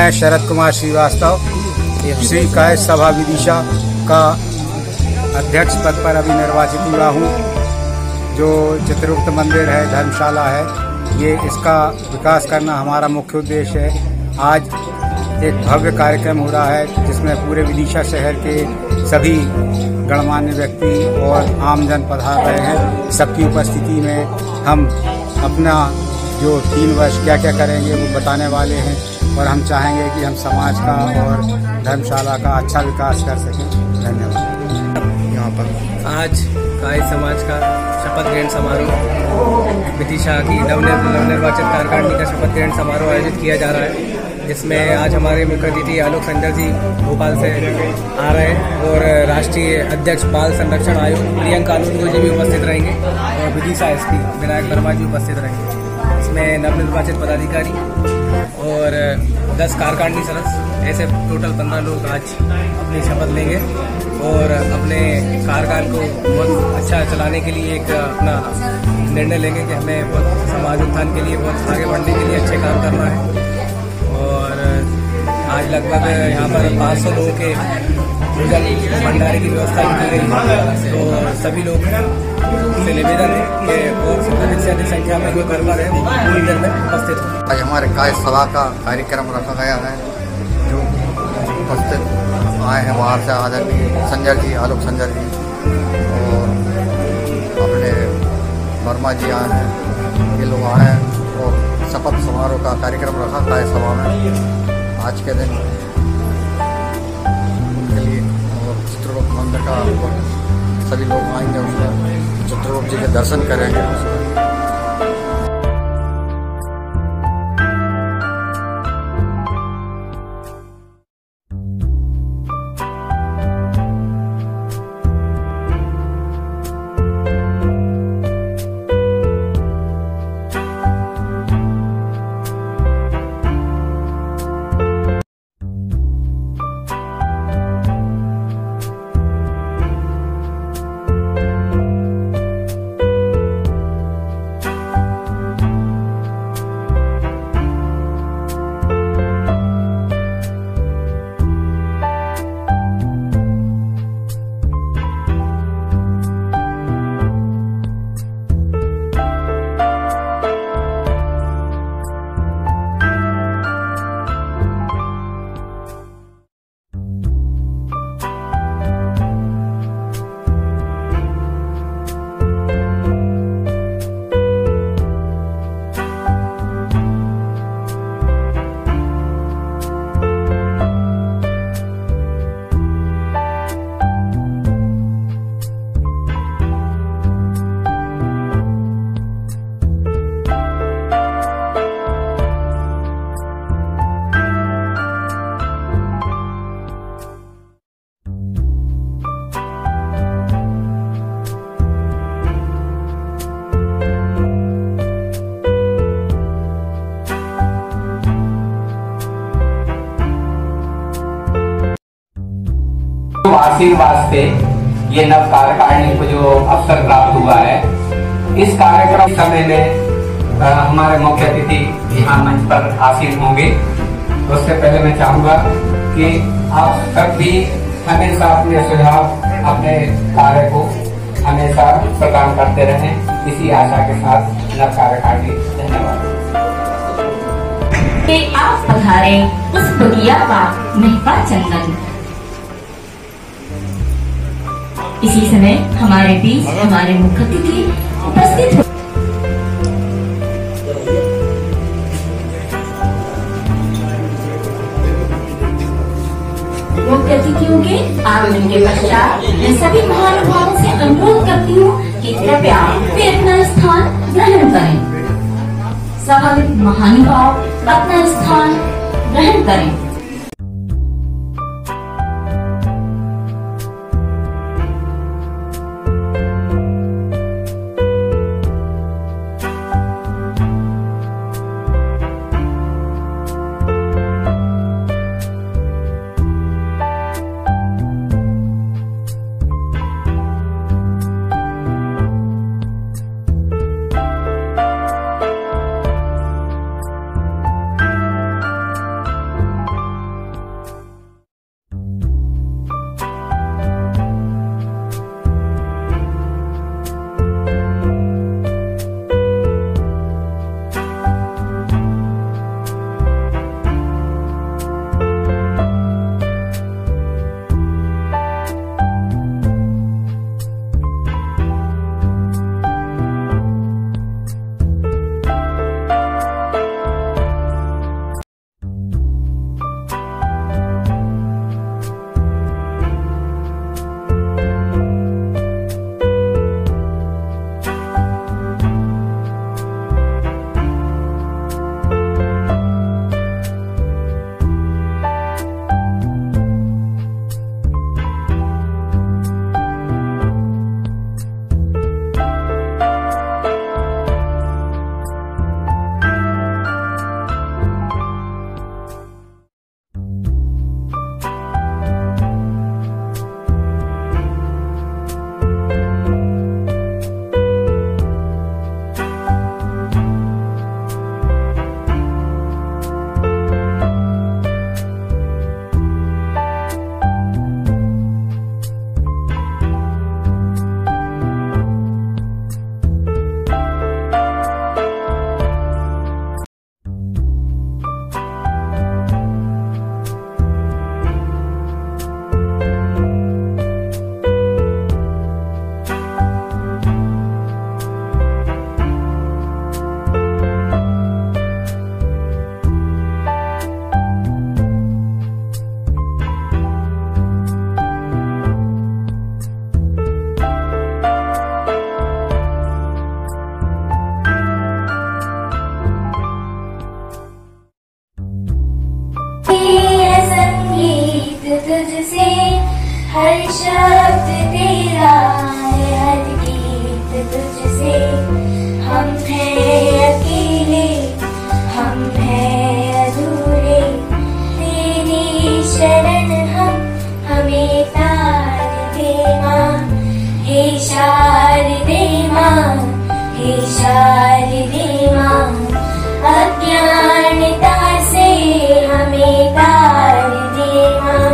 मैं शरद कुमार श्रीवास्तव श्री कायस्थ सभा विदिशा का अध्यक्ष पद पर अभी निर्वाचित हुआ हूँ। जो चित्रगुप्त मंदिर है, धर्मशाला है, ये इसका विकास करना हमारा मुख्य उद्देश्य है। आज एक भव्य कार्यक्रम हो रहा है जिसमें पूरे विदिशा शहर के सभी गणमान्य व्यक्ति और आमजन पधार रहे हैं। सबकी उपस्थिति में हम अपना जो 3 वर्ष क्या क्या करेंगे वो बताने वाले हैं और हम चाहेंगे कि हम समाज का और धर्मशाला का अच्छा विकास कर सकें। धन्यवाद। यहाँ पर आज कायस्थ समाज का शपथ ग्रहण समारोह, विदिशा की नवनिर्वाचित कार्यकारिणी का शपथ ग्रहण समारोह आयोजित किया जा रहा है, जिसमें आज हमारे मुख्य अतिथि आलोक संजर जी भोपाल से आ रहे हैं और राष्ट्रीय अध्यक्ष बाल संरक्षण आयोग प्रियंका कानूनगो जी भी उपस्थित रहेंगे और विदिशा एसपी विनायक वर्मा जी उपस्थित रहेंगे। इसमें नवनिर्वाचित पदाधिकारी और 10 कार्यकारिणी सदस्य, ऐसे टोटल 15 लोग आज अपनी शपथ लेंगे और अपने कार्यकाल को बहुत अच्छा चलाने के लिए एक अपना निर्णय लेंगे कि हमें बहुत समाज उत्थान के लिए, बहुत आगे बढ़ने के लिए अच्छे काम करना है। और आज लगभग यहाँ पर 500 लोगों के भोजन भंडारे की व्यवस्था की गई है। तो सभी लोग से निवेदन है कि और अधिक से अधिक संख्या में जो कर्मर है वो मंदिर में उपस्थित हो। आज हमारे कायस्थ सभा का कार्यक्रम रखा गया है। जो उपस्थित आए हैं बाहर से आदरणीय संजर जी, आलोक संजर जी और अपने वर्मा जी आए हैं, ये लोग आए हैं और शपथ समारोह का कार्यक्रम रखा कायस्थ सभा में आज के दिन उनके लिए। और चित्रगुप्त मंदिर का सभी लोग आएंगे, उसमें चित्रगुप्त जी के दर्शन करेंगे। आशीर्वाद से ये नव कार्यकारिणी को जो अवसर प्राप्त हुआ है, इस कार्यक्रम समय में हमारे मुख्य अतिथि यहाँ मंच पर आसीन होंगे। उससे पहले मैं चाहूँगा कि आप सब भी हमेशा अपने सुझाव, अपने कार्य को हमेशा प्रदान करते रहें, इसी आशा के साथ नव कार्यकारिणी। धन्यवाद। आप पधारे उस बगिया का महका चंदन। इसी समय हमारे बीच हमारे मुख्य अतिथि उपस्थित हो। मुख्य अतिथियों के आगमन के पश्चात मैं सभी महानुभावों से अनुरोध करती हूँ कि कृपया वे अपना स्थान ग्रहण करें। सभी महानुभाव अपना स्थान ग्रहण करें। तुझसे, हर शब्द तेरा है, हर गीत तुझसे। हम हैं अकेले, हम हैं अधूरे, तेरी शरण हमें तार दे माँ। हे शारदे माँ, हे शारदे माँ, अज्ञानता से हमें तार दे माँ।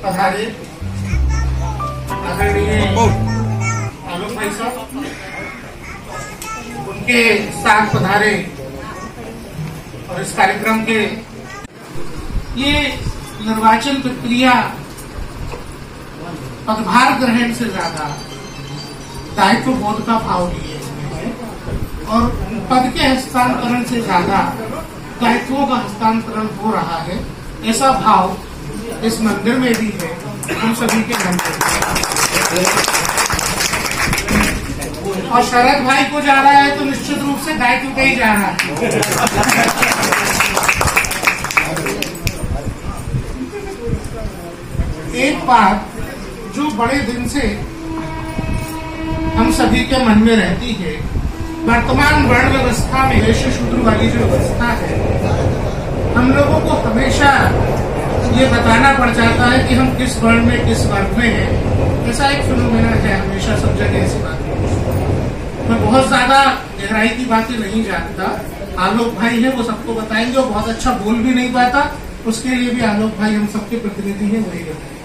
पधारे आदरणीय आलोक भाई साहब, उनके साथ पधारे और इस कार्यक्रम के ये निर्वाचन प्रक्रिया पदभार ग्रहण से ज्यादा दायित्व बोध का भाव लिए है और पद के हस्तांतरण से ज्यादा दायित्वों का हस्तांतरण हो रहा है, ऐसा भाव इस मंदिर में भी है, हम सभी के मन में। और शरद भाई को जा रहा है तो निश्चित रूप से दायित्व पे ही जा रहा है। एक बात जो बड़े दिन से हम सभी के मन में रहती है, वर्तमान वर्ण व्यवस्था में वैश्य शूद्र वाली जो व्यवस्था है, हम लोगों को हमेशा ये बताना पड़ जाता है कि हम किस वर्ण में किस वर्ग में हैं। ऐसा एक फिनोमेना है हमेशा सब जगह ऐसी बात। मैं बहुत ज्यादा गहराई की बातें नहीं जानता, आलोक भाई है वो सबको बताएंगे, वो बहुत अच्छा बोल भी नहीं पाता, उसके लिए भी आलोक भाई हम सबके प्रतिनिधि हैं, वही बताएंगे।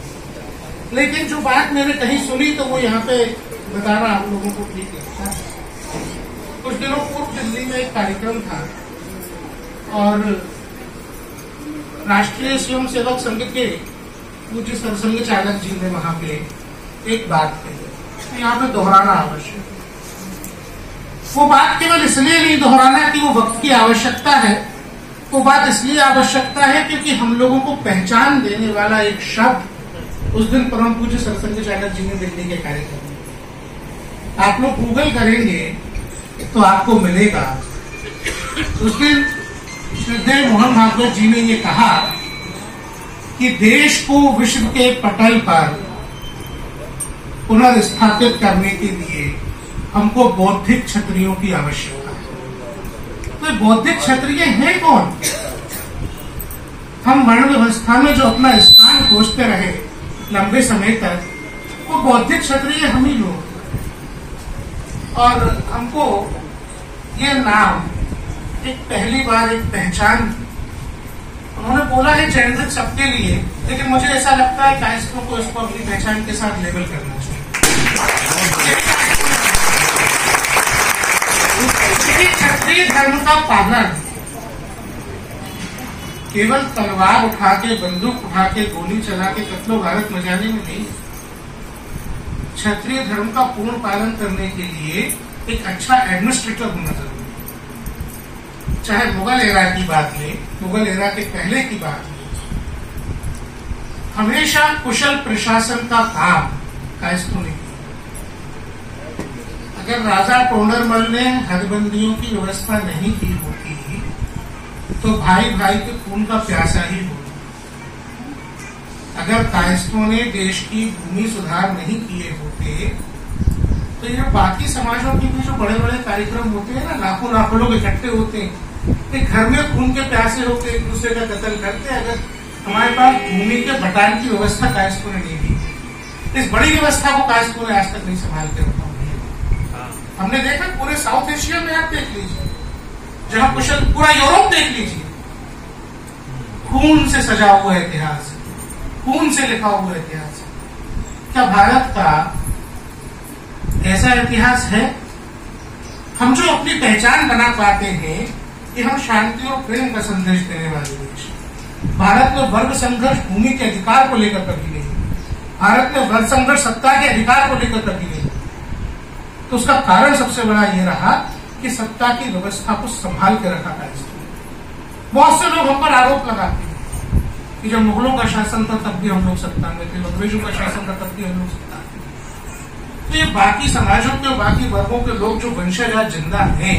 लेकिन जो बात मैंने कहीं सुनी तो वो यहाँ पे बताना आप लोगों को ठीक लगता है। कुछ दिनों पूर्व दिल्ली में एक कार्यक्रम था और राष्ट्रीय स्वयं सेवक संघ के पूज्य सरसंघ चालक जी ने वहां पे एक बात कही, यहाँ पे दोहराना आवश्यक। वो बात केवल इसलिए नहीं दोहराना कि वो वक्त की आवश्यकता है, वो बात इसलिए आवश्यकता है क्योंकि हम लोगों को पहचान देने वाला एक शब्द उस दिन परम पूज्य सरसंघ चालक जी ने दिल्ली के कार्यक्रम में, आप लोग गूगल करेंगे तो आपको मिलेगा। उस दिन श्रद्धेय मोहन भागवत जी ने ये कहा कि देश को विश्व के पटल पर पुनर्स्थापित करने के लिए हमको बौद्धिक क्षत्रियों की आवश्यकता है। तो बौद्धिक क्षत्रिय हैं कौन? हम वर्ण व्यवस्था में जो अपना स्थान खोजते रहे लंबे समय तक, वो बौद्धिक क्षत्रिय हम ही लोग। और हमको ये नाम एक पहली बार एक पहचान, उन्होंने बोला है जेंडर सबके लिए, लेकिन मुझे ऐसा लगता है कायस्थों को इसको अपनी पहचान के साथ लेबल करना चाहिए। क्षत्रिय धर्म का पालन केवल तलवार उठा के, बंदूक उठा के, गोली चला के कत्लो भारत मचाने में नहीं, क्षत्रिय धर्म का पूर्ण पालन करने के लिए एक अच्छा एडमिनिस्ट्रेटर होना जरूरी है। चाहे मुगल एरा की बात ले, मुगल एरा के पहले की बात ले, हमेशा कुशल प्रशासन का काम कायस्थों ने किया। अगर राजा टोडरमल ने हदबंदियों की व्यवस्था नहीं की होती तो भाई भाई के खून का प्यासा ही होता। अगर कायस्थों ने देश की भूमि सुधार नहीं किए होते तो ये बाकी समाजों के भी जो बड़े बड़े कार्यक्रम होते हैं ना, लाखों लाखों लोग इकट्ठे होते हैं, एक घर में खून के प्यासे होते एक दूसरे का कत्ल करते हैं। अगर हमारे पास भूमि के बटान की व्यवस्था कायस्थों ने नहीं की, इस बड़ी व्यवस्था को कायस्थों ने आज तक नहीं संभाल के रखा। हमने देखा पूरे साउथ एशिया में, आप देख लीजिए, जहां कुशल, पूरा यूरोप देख लीजिए, खून से सजा हुआ इतिहास, खून से लिखा हुआ इतिहास। क्या भारत का ऐसा इतिहास है? हम जो अपनी पहचान बना पाते हैं कि हम शांति और प्रेम का संदेश देने वाले देश। भारत में वर्ग संघर्ष भूमि के अधिकार को लेकर कभी नहीं, भारत में वर्ग संघर्ष सत्ता के अधिकार को लेकर कभी नहीं। तो उसका कारण सबसे बड़ा ये रहा कि सत्ता की व्यवस्था को संभाल के रखा था। बहुत से लोग हम पर आरोप लगाते हैं कि जब मुगलों का शासन था तब भी हम लोग सत्ता में थे, अंग्रेजों का शासन था तब भी हम लोग सत्ता में। तो ये बाकी समाजों के, बाकी वर्गों के लोग जो वंशज आज जिंदा हैं,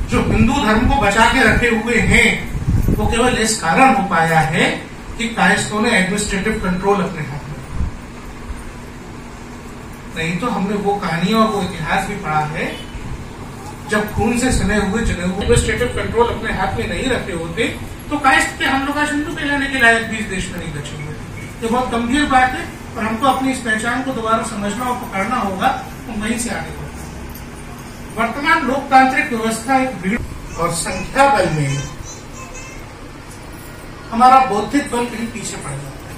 जो हिंदू धर्म को बचा के रखे हुए हैं, वो केवल इस कारण हो पाया है कि कायस्थों ने एडमिनिस्ट्रेटिव कंट्रोल अपने हाथ में, नहीं तो हमने वो कहानी और वो इतिहास भी पढ़ा है, जब खून से सने हुए जने हुए एडमिनिस्ट्रेटिव कंट्रोल अपने हाथ में नहीं रखे होते तो कायस्थ के हम लोग आज हिंदू कहलाने के लायक भी इस देश में नहीं बचे हुए। ये बहुत गंभीर बात है और हमको अपनी इस पहचान को दोबारा समझना और पकड़ना होगा, तो वहीं से आगे बढ़ना। वर्तमान लोकतांत्रिक व्यवस्था एक भीड़ और संख्या बल में हमारा बौद्धिक बल कहीं पीछे पड़ जाता है।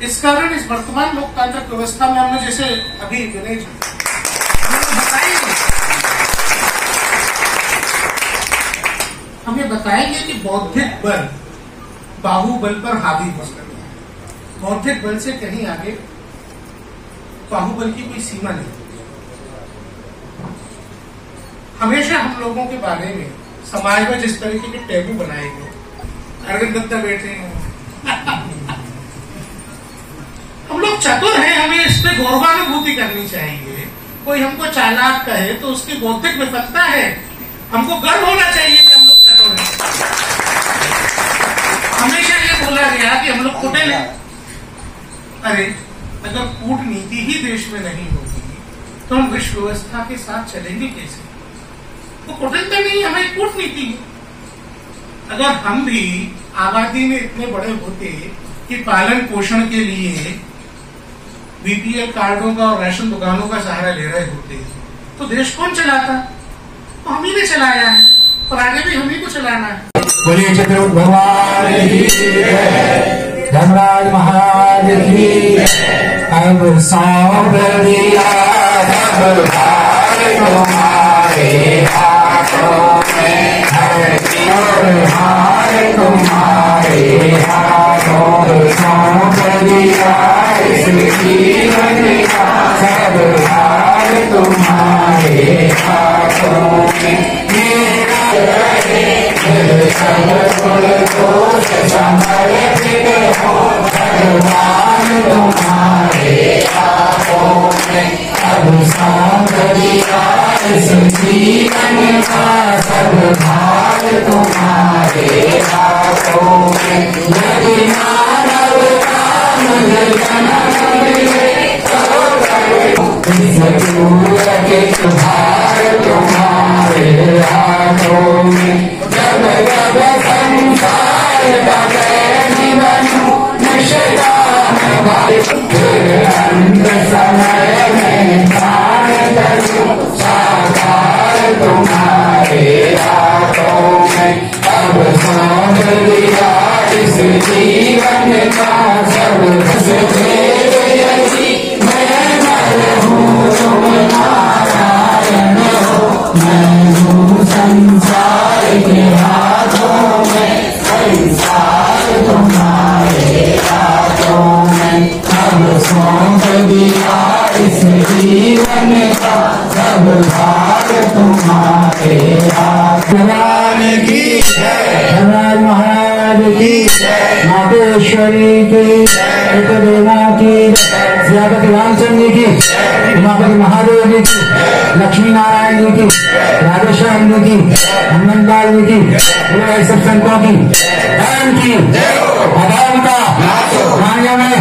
इस कारण इस वर्तमान लोकतांत्रिक व्यवस्था में हमने जैसे अभी विनय जी हमें बताएंगे कि बौद्धिक बल बाहुबल पर हावी हो सकता है। बौद्धिक बल से कहीं आगे बाहुबल की कोई सीमा नहीं। हमेशा हम लोगों के बारे में समाज में जिस तरीके के टैबू बनाए गए, अरविंद दत्ता बैठे हैं हम लोग चतुर हैं, हमें इस पर गौरवानुभूति करनी चाहिए। कोई हमको चालाक कहे तो उसकी बौद्धिक विफलता है, हमको गर्व होना चाहिए कि हम लोग चतुर हैं। हमेशा ये बोला गया कि हम लोग कुटिल हैं। अरे अगर कूटनीति ही देश में नहीं होगी तो हम विश्व व्यवस्था के साथ चलेंगे कैसे? तो कुटिलता नहीं, हमारी कूटनीति है। अगर हम भी आबादी में इतने बड़े होते कि पालन पोषण के लिए बीपीएल कार्डों का और राशन दुकानों का सहारा ले रहे होते तो देश कौन चलाता? तो हम ही ने चलाया है और आगे भी हम ही को चलाना है। बोलिए चित्रकूट भगवान की जय, धर्मराज महाराज की। अब सौंप दिया सब भार तुम्हारे हाथों में है, हार तुम्हारे हाथों। सौंप दिया इस जीवन का सब भार तुम्हारे हाथों में। सब गुण दोष समर्पित हो भगवान तुम्हारे हाथों में। अब सौंप दिया इस जीवन का सब भार तुम्हारे हाथों में। यदि मानव का मुझे जन्म मिले तो इस भार तुम्हारे हाथों में। जब जब संसार बने बनूं निष्काम भाई, फिर अंत समय में प्राण करूं साकार तुम्हारे हाथों में। अब सौंप दिया इस जीवन का सब मैं मर हूँ तुम नारायण हो, मैं हूँ संसार के हाथों में, संसार तुम्हारे हाथों में। अब सौंप दिया इस जीवन का सब भार तुम्हारे हाथों की जय, धर्मराज महाराज की जय, मातेश्वरी की जय, देवा की श्रीपति रामचंद्र की, उमापति महादेव जी की, लक्ष्मी नारायण जी की, राधेश्याम जी की, हनुमान जी की, सब संतों की, धर्म की, अधर्म का, में